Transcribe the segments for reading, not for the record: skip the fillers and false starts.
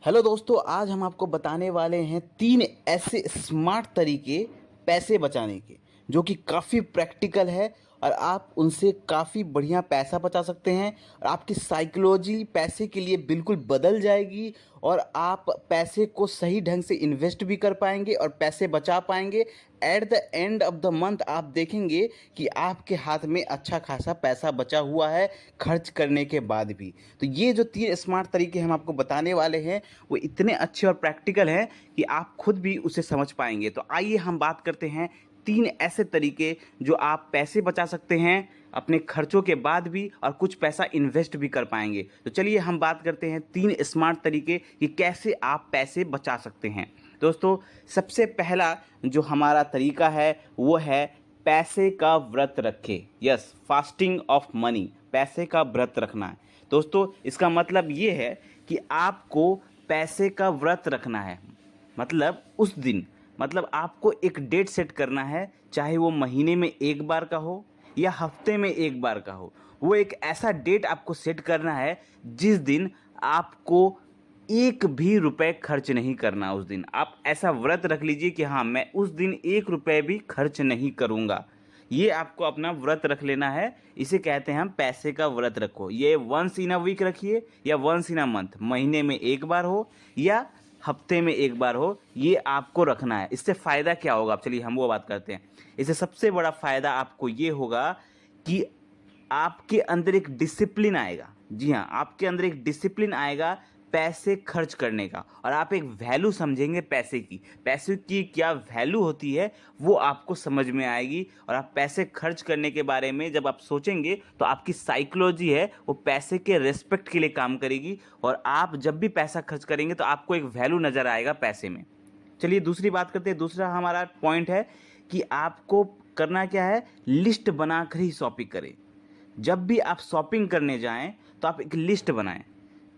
Hello दोस्तों, आज हम आपको बताने वाले हैं 3 ऐसे स्मार्ट तरीके पैसे बचाने के जो कि काफ़ी प्रैक्टिकल है और आप उनसे काफ़ी बढ़िया पैसा बचा सकते हैं और आपकी साइकोलॉजी पैसे के लिए बिल्कुल बदल जाएगी और आप पैसे को सही ढंग से इन्वेस्ट भी कर पाएंगे और पैसे बचा पाएंगे। At the end of the month आप देखेंगे कि आपके हाथ में अच्छा खासा पैसा बचा हुआ है खर्च करने के बाद भी। तो ये जो 3 स्मार्ट तरीके हम आपको बताने वाले हैं वो इतने अच्छे और प्रैक्टिकल हैं कि आप खुद भी उसे समझ पाएंगे। तो आइए हम बात करते हैं 3 ऐसे तरीके जो आप पैसे बचा सकते हैं अपने खर्चों के बाद भी और कुछ पैसा इन्वेस्ट भी कर पाएंगे। तो चलिए हम बात करते हैं 3 स्मार्ट तरीके कि कैसे आप पैसे बचा सकते हैं। दोस्तों, सबसे पहला जो हमारा तरीका है वो है पैसे का व्रत रखें। यस, फास्टिंग ऑफ मनी, पैसे का व्रत रखना है। दोस्तों, इसका मतलब ये है कि आपको पैसे का व्रत रखना है। मतलब उस दिन, मतलब आपको एक डेट सेट करना है, चाहे वो महीने में एक बार का हो या हफ्ते में एक बार का हो। वो एक ऐसा डेट आपको सेट करना है जिस दिन आपको एक भी रुपए खर्च नहीं करना। उस दिन आप ऐसा व्रत रख लीजिए कि हाँ, मैं उस दिन एक रुपए भी खर्च नहीं करूँगा। ये आपको अपना व्रत रख लेना है। इसे कहते हैं हम पैसे का व्रत रखो। ये वंस इन अ वीक रखिए या वंस इन अ मंथ, महीने में एक बार हो या हफ्ते में एक बार हो, ये आपको रखना है। इससे फ़ायदा क्या होगा, अब चलिए हम वो बात करते हैं। इससे सबसे बड़ा फ़ायदा आपको ये होगा कि आपके अंदर एक डिसिप्लिन आएगा। जी हाँ, आपके अंदर एक डिसिप्लिन आएगा पैसे खर्च करने का और आप एक वैल्यू समझेंगे पैसे की। पैसे की क्या वैल्यू होती है वो आपको समझ में आएगी और आप पैसे खर्च करने के बारे में जब आप सोचेंगे तो आपकी साइकोलॉजी है वो पैसे के रिस्पेक्ट के लिए काम करेगी और आप जब भी पैसा खर्च करेंगे तो आपको एक वैल्यू नज़र आएगा पैसे में। चलिए दूसरी बात करते हैं। दूसरा हमारा पॉइंट है कि आपको करना क्या है, लिस्ट बनाकर ही शॉपिंग करें। जब भी आप शॉपिंग करने जाएं तो आप एक लिस्ट बनाएं।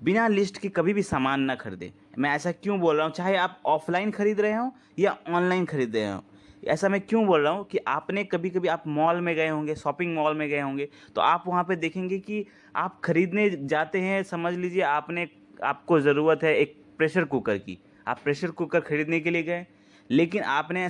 बिना लिस्ट के कभी भी सामान ना खरीदें। मैं ऐसा क्यों बोल रहा हूँ, चाहे आप ऑफलाइन खरीद रहे हो या ऑनलाइन खरीद रहे हो। ऐसा मैं क्यों बोल रहा हूँ कि आपने कभी कभी आप मॉल में गए होंगे, शॉपिंग मॉल में गए होंगे, तो आप वहाँ पे देखेंगे कि आप खरीदने जाते हैं। समझ लीजिए आपको ज़रूरत है एक प्रेशर कुकर की। आप प्रेशर कुकर खरीदने के लिए गए, लेकिन आपने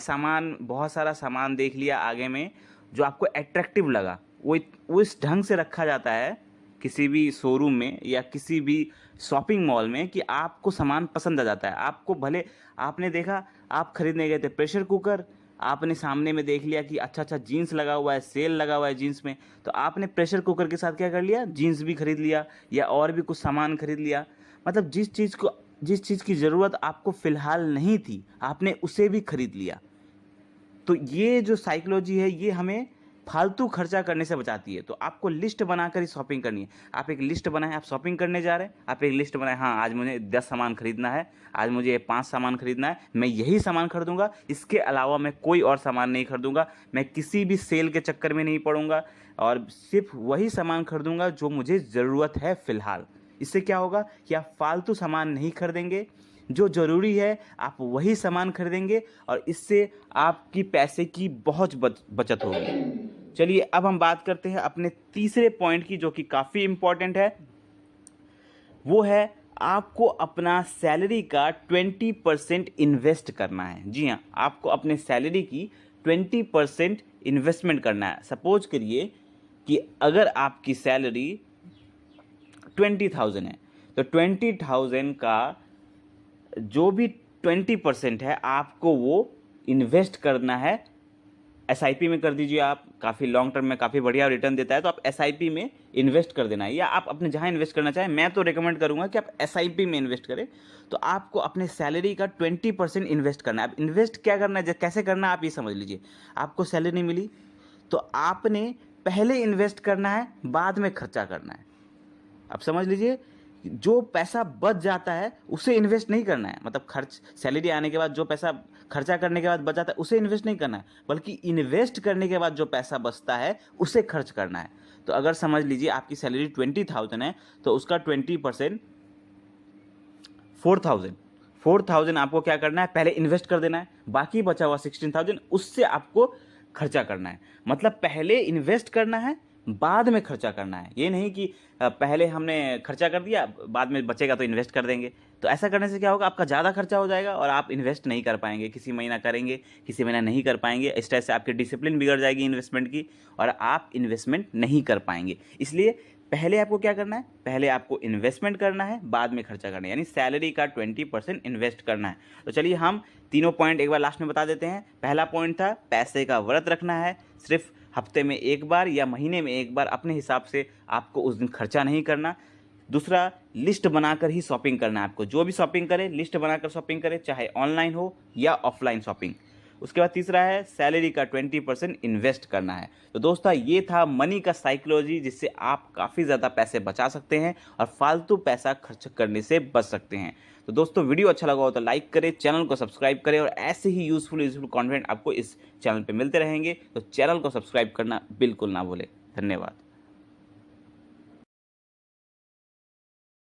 बहुत सारा सामान देख लिया आगे में जो आपको एट्रैक्टिव लगा। वो इस ढंग से रखा जाता है किसी भी शोरूम में या किसी भी शॉपिंग मॉल में कि आपको सामान पसंद आ जाता है। आपको भले आपने देखा, आप खरीदने गए थे प्रेशर कुकर, आपने सामने में देख लिया कि अच्छा अच्छा जीन्स लगा हुआ है, सेल लगा हुआ है जीन्स में, तो आपने प्रेशर कुकर के साथ क्या कर लिया, जीन्स भी खरीद लिया या और भी कुछ सामान खरीद लिया। मतलब जिस चीज़ की ज़रूरत आपको फ़िलहाल नहीं थी, आपने उसे भी खरीद लिया। तो ये जो साइकोलॉजी है ये हमें फालतू खर्चा करने से बचाती है। तो आपको लिस्ट बनाकर ही शॉपिंग करनी है। आप एक लिस्ट बनाएं, आप शॉपिंग करने जा रहे हैं, आप एक लिस्ट बनाएं, हाँ आज मुझे 10 सामान खरीदना है, आज मुझे 5 सामान खरीदना है, मैं यही सामान खरीदूंगा, इसके अलावा मैं कोई और सामान नहीं खरीदूंगा, मैं किसी भी सेल के चक्कर में नहीं पड़ूंगा और सिर्फ वही सामान खरीदूंगा जो मुझे ज़रूरत है फ़िलहाल। इससे क्या होगा कि आप फालतू सामान नहीं खरीदेंगे, जो ज़रूरी है आप वही सामान खरीदेंगे और इससे आपकी पैसे की बहुत बचत होगी। चलिए अब हम बात करते हैं अपने तीसरे पॉइंट की जो कि काफ़ी इम्पॉर्टेंट है। वो है आपको अपना सैलरी का 20% इन्वेस्ट करना है। जी हाँ, आपको अपने सैलरी की 20% इन्वेस्टमेंट करना है। सपोज करिए कि अगर आपकी सैलरी 20,000 है तो 20,000 का जो भी 20% है आपको वो इन्वेस्ट करना है। एसआईपी में कर दीजिए, आप काफ़ी लॉन्ग टर्म में काफ़ी बढ़िया रिटर्न देता है, तो आप एसआईपी में इन्वेस्ट कर देना है या आप अपने जहाँ इन्वेस्ट करना चाहें। मैं तो रिकमेंड करूँगा कि आप एसआईपी में इन्वेस्ट करें। तो आपको अपने सैलरी का 20% इन्वेस्ट करना है। अब इन्वेस्ट क्या करना है, कैसे करना है, आप ये समझ लीजिए। आपको सैलरी मिली तो आपने पहले इन्वेस्ट करना है, बाद में खर्चा करना है। अब समझ लीजिए, जो पैसा बच जाता है उसे इन्वेस्ट नहीं करना है। मतलब खर्च सैलरी आने के बाद जो पैसा खर्चा करने के बाद बच जाता है उसे इन्वेस्ट नहीं करना है, बल्कि इन्वेस्ट करने के बाद जो पैसा बचता है उसे खर्च करना है। तो अगर समझ लीजिए आपकी सैलरी 20,000 है तो उसका 20% 4,000 आपको क्या करना है, पहले इन्वेस्ट कर देना है। बाकी बचा हुआ 16,000 उससे आपको खर्चा करना है। मतलब पहले इन्वेस्ट करना है, बाद में खर्चा करना है। ये नहीं कि पहले हमने खर्चा कर दिया, बाद में बचेगा तो इन्वेस्ट कर देंगे। तो ऐसा करने से क्या होगा, आपका ज़्यादा खर्चा हो जाएगा और आप इन्वेस्ट नहीं कर पाएंगे। किसी महीना करेंगे, किसी महीना नहीं कर पाएंगे। इस तरह से आपकी डिसिप्लिन बिगड़ जाएगी इन्वेस्टमेंट की और आप इन्वेस्टमेंट नहीं कर पाएंगे। इसलिए पहले आपको क्या करना है, पहले आपको इन्वेस्टमेंट करना है, बाद में खर्चा करना है, यानी सैलरी का 20% इन्वेस्ट करना है। तो चलिए हम तीनों पॉइंट एक बार लास्ट में बता देते हैं। पहला पॉइंट था पैसे का व्रत रखना है, सिर्फ हफ्ते में एक बार या महीने में एक बार अपने हिसाब से आपको उस दिन खर्चा नहीं करना। दूसरा, लिस्ट बनाकर ही शॉपिंग करना है आपको। जो भी शॉपिंग करें लिस्ट बनाकर शॉपिंग करें, चाहे ऑनलाइन हो या ऑफलाइन शॉपिंग। उसके बाद तीसरा है सैलरी का 20% इन्वेस्ट करना है। तो दोस्तों ये था मनी का साइकोलॉजी, जिससे आप काफ़ी ज़्यादा पैसे बचा सकते हैं और फालतू पैसा खर्च करने से बच सकते हैं। तो दोस्तों वीडियो अच्छा लगा हो तो लाइक करें, चैनल को सब्सक्राइब करें और ऐसे ही यूजफुल कंटेंट आपको इस चैनल पे मिलते रहेंगे। तो चैनल को सब्सक्राइब करना बिल्कुल ना भूलें। धन्यवाद।